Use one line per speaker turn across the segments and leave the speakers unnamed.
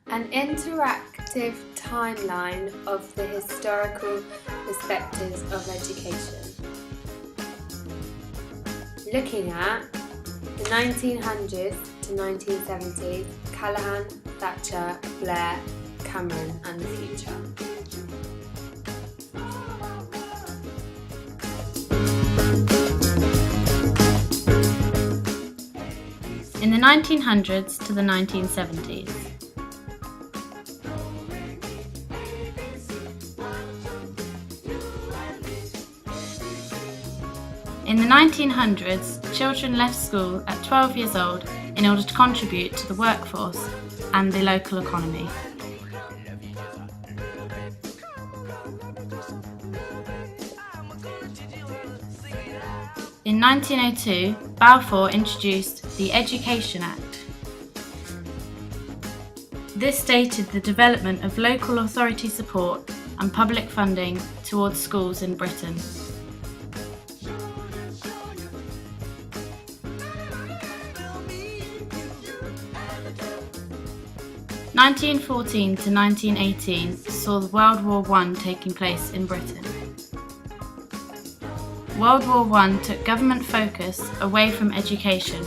An interactive timeline of the historical perspectives of education. Looking at the 1900s to 1970s, Callaghan, Thatcher, Blair, Cameron and the future.
In the 1900s to the 1970s. In the 1900s, children left school at 12 years old in order to contribute to the workforce and the local economy. In 1902, Balfour introduced the Education Act. This stated the development of local authority support and public funding towards schools in Britain. 1914 to 1918 saw World War I taking place in Britain. World War I took government focus away from education.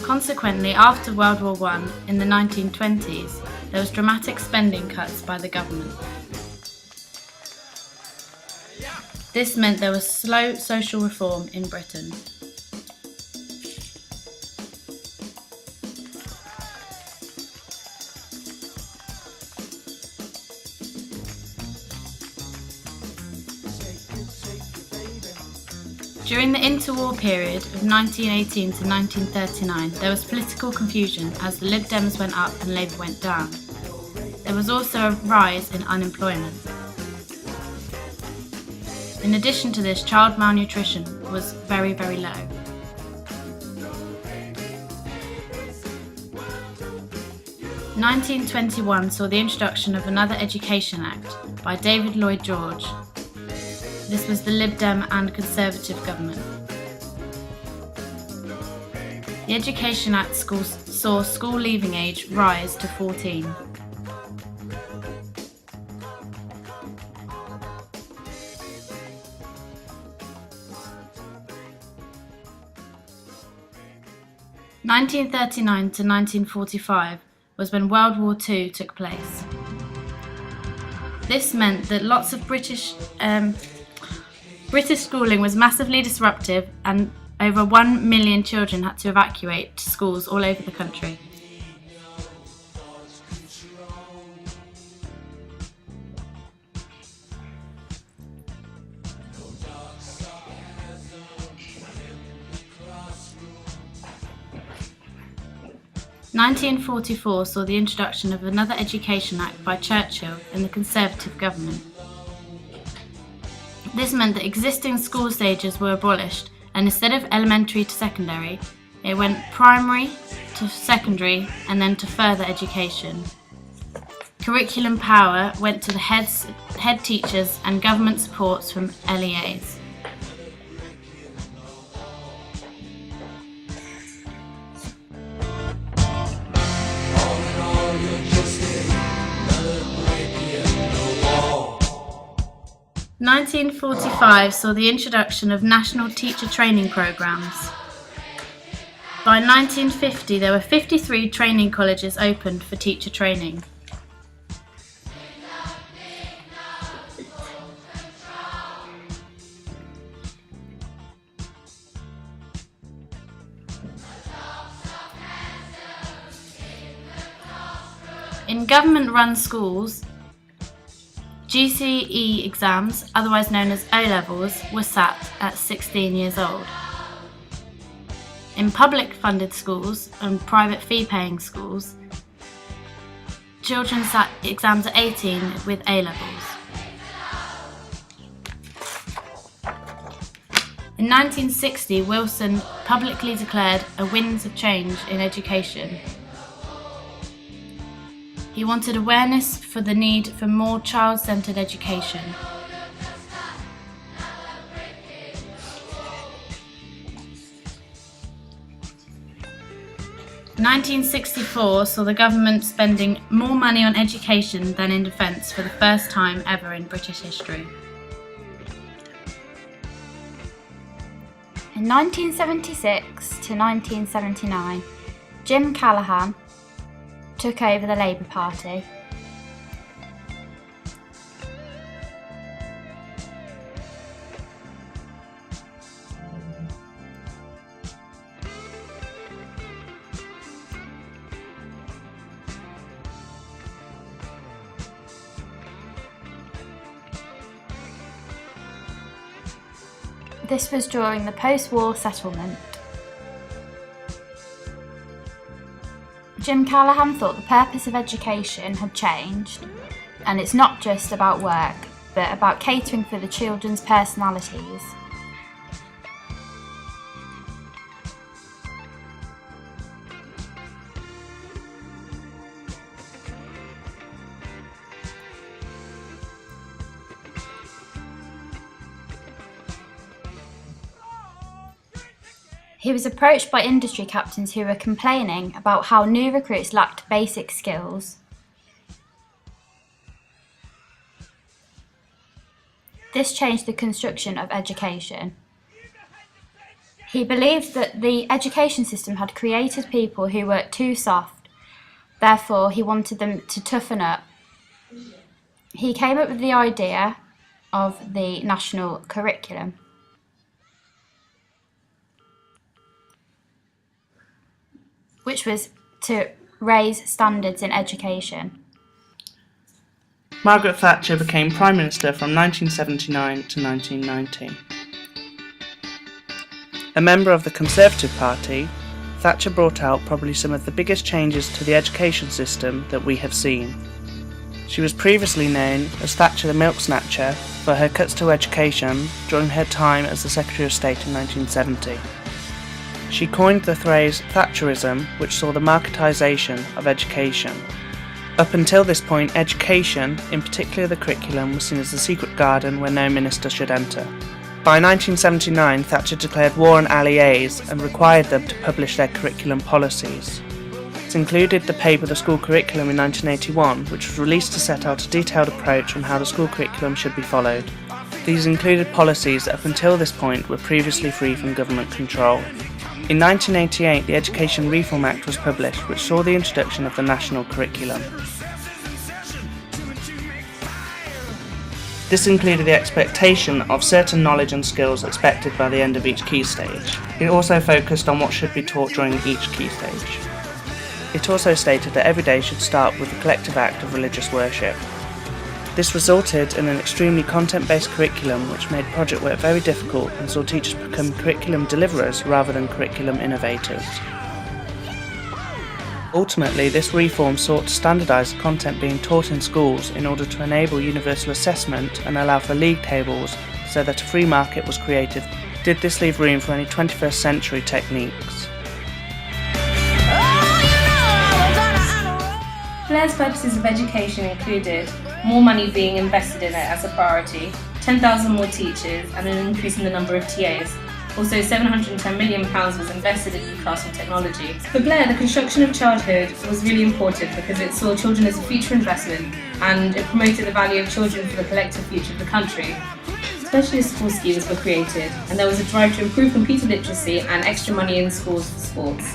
Consequently, after World War I, in the 1920s, there was dramatic spending cuts by the government. This meant there was slow social reform in Britain. During the interwar period of 1918 to 1939, there was political confusion as the Lib Dems went up and Labour went down. There was also a rise in unemployment. In addition to this, child malnutrition was very, very low. In 1921 saw the introduction of another Education Act by David Lloyd George. This was the Lib Dem and Conservative government. The Education Act saw school leaving age rise to 14. In 1939 to 1945 was when World War II took place. This meant that lots of British schooling was massively disruptive and over 1 million children had to evacuate to schools all over the country. In 1944 saw the introduction of another Education Act by Churchill in the Conservative government. This meant that existing school stages were abolished, and instead of elementary to secondary, it went primary to secondary and then to further education. Curriculum power went to the head teachers and government supports from LEAs. In 1945 saw the introduction of national teacher training programs. By 1950 there were 53 training colleges opened for teacher training. In government-run schools, GCE exams, otherwise known as O-levels, were sat at 16 years old. In public-funded schools and private fee-paying schools, children sat exams at 18 with A-levels. In 1960, Wilson publicly declared a winds of change in education. He He wanted awareness for the need for more child-centred education. In 1964 saw the government spending more money on education than in defence for the first time ever in British history.
In 1976 to 1979, Jim Callaghan took over the Labour Party. This was during the post-war settlement. Jim Callaghan thought the purpose of education had changed, and it's not just about work, but about catering for the children's personalities. He was approached by industry captains who were complaining about how new recruits lacked basic skills. This changed the construction of education. He believed that the education system had created people who were too soft, therefore he wanted them to toughen up. He came up with the idea of the national curriculum. Which was to raise standards in education.
Margaret Thatcher became Prime Minister from 1979 to 1990. A member of the Conservative Party, Thatcher brought out probably some of the biggest changes to the education system that we have seen. She was previously known as Thatcher the Milk Snatcher for her cuts to education during her time as the Secretary of State in 1970. She coined the phrase Thatcherism, which saw the marketisation of education. Up until this point, education, in particular the curriculum, was seen as the secret garden where no minister should enter. By 1979, Thatcher declared war on alliés and required them to publish their curriculum policies. This included the paper The School Curriculum in 1981, which was released to set out a detailed approach on how the school curriculum should be followed. These included policies that up until this point were previously free from government control. In 1988, the Education Reform Act was published, which saw the introduction of the national curriculum. This included the expectation of certain knowledge and skills expected by the end of each key stage. It also focused on what should be taught during each key stage. It also stated that every day should start with the collective act of religious worship. This resulted in an extremely content-based curriculum which made project work very difficult and saw teachers become curriculum deliverers rather than curriculum innovators. Ultimately, this reform sought to standardise the content being taught in schools in order to enable universal assessment and allow for league tables so that a free market was created. Did this leave room for any 21st century techniques?
Blair's purposes of education included more money being invested in it as a priority, 10,000 more teachers and an increase in the number of TAs. Also, £710 million was invested in new classroom technology. For Blair, the construction of childhood was really important because it saw children as a future investment and it promoted the value of children for the collective future of the country. Specialist school schemes were created and there was a drive to improve computer literacy and extra money in schools for sports.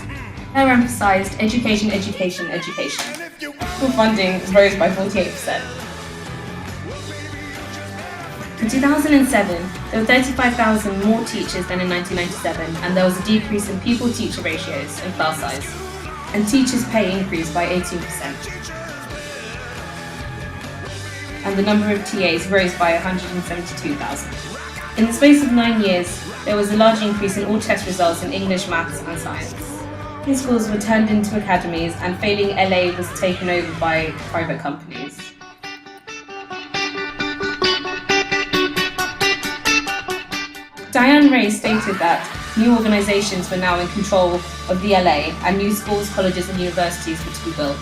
Blair emphasised education, education, education. School funding rose by 48%. In 2007, there were 35,000 more teachers than in 1997, and there was a decrease in pupil-teacher ratios and class size, and teachers' pay increased by 18%. And the number of TAs rose by 172,000. In the space of 9 years, there was a large increase in all test results in English, maths and science. Schools were turned into academies, and failing LA was taken over by private companies. Diane Ray stated that new organisations were now in control of the LA and new schools, colleges and universities were to be built.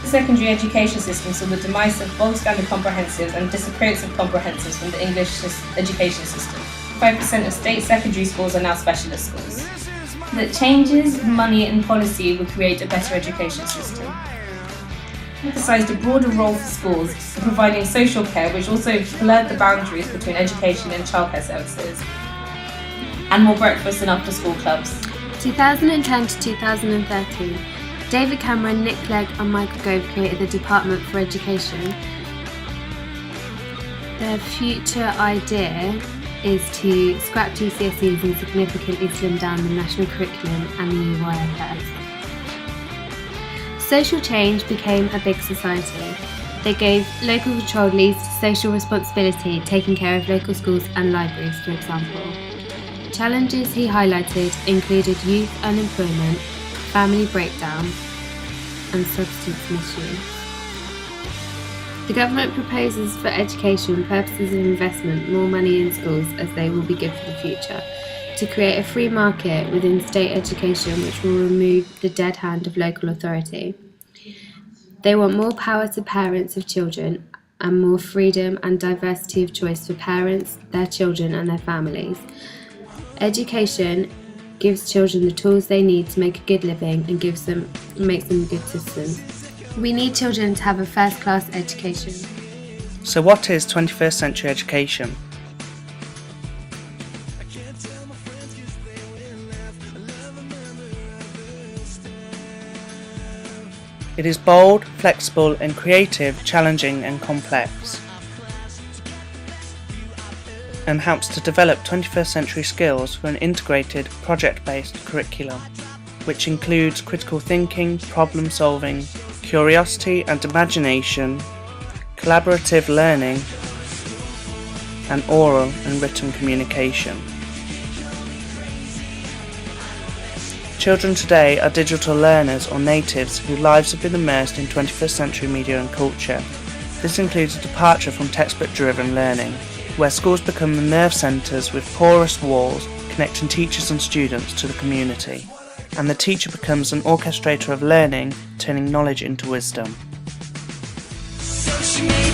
The secondary education system saw the demise of bog standard comprehensives and disappearance of comprehensives from the English education system. 5% of state secondary schools are now specialist schools. That changes, money and policy would create a better education system. Emphasised a broader role for schools in providing social care, which also blurred the boundaries between education and childcare services, and more breakfast and after-school clubs.
2010 to 2013, David Cameron, Nick Clegg and Michael Gove created the Department for Education. Their future idea is to scrap GCSEs and significantly slim down the national curriculum and the UIFS. Social change became a big society. They gave local control leads to social responsibility, taking care of local schools and libraries, for example. Challenges he highlighted included youth unemployment, family breakdown, and substance misuse. The government proposes for education purposes of investment more money in schools as they will be good for the future, to create a free market within state education which will remove the dead hand of local authority. They want more power to parents of children and more freedom and diversity of choice for parents, their children and their families. Education gives children the tools they need to make a good living and makes them good citizens. We need children to have a first-class education.
So what is 21st century education? It is bold, flexible and creative, challenging and complex, and helps to develop 21st century skills for an integrated, project-based curriculum, which includes critical thinking, problem solving, curiosity and imagination, collaborative learning, and oral and written communication. Children today are digital learners or natives whose lives have been immersed in 21st century media and culture. This includes a departure from textbook-driven learning, where schools become the nerve centres with porous walls connecting teachers and students to the community, and the teacher becomes an orchestrator of learning, turning knowledge into wisdom.
Social media.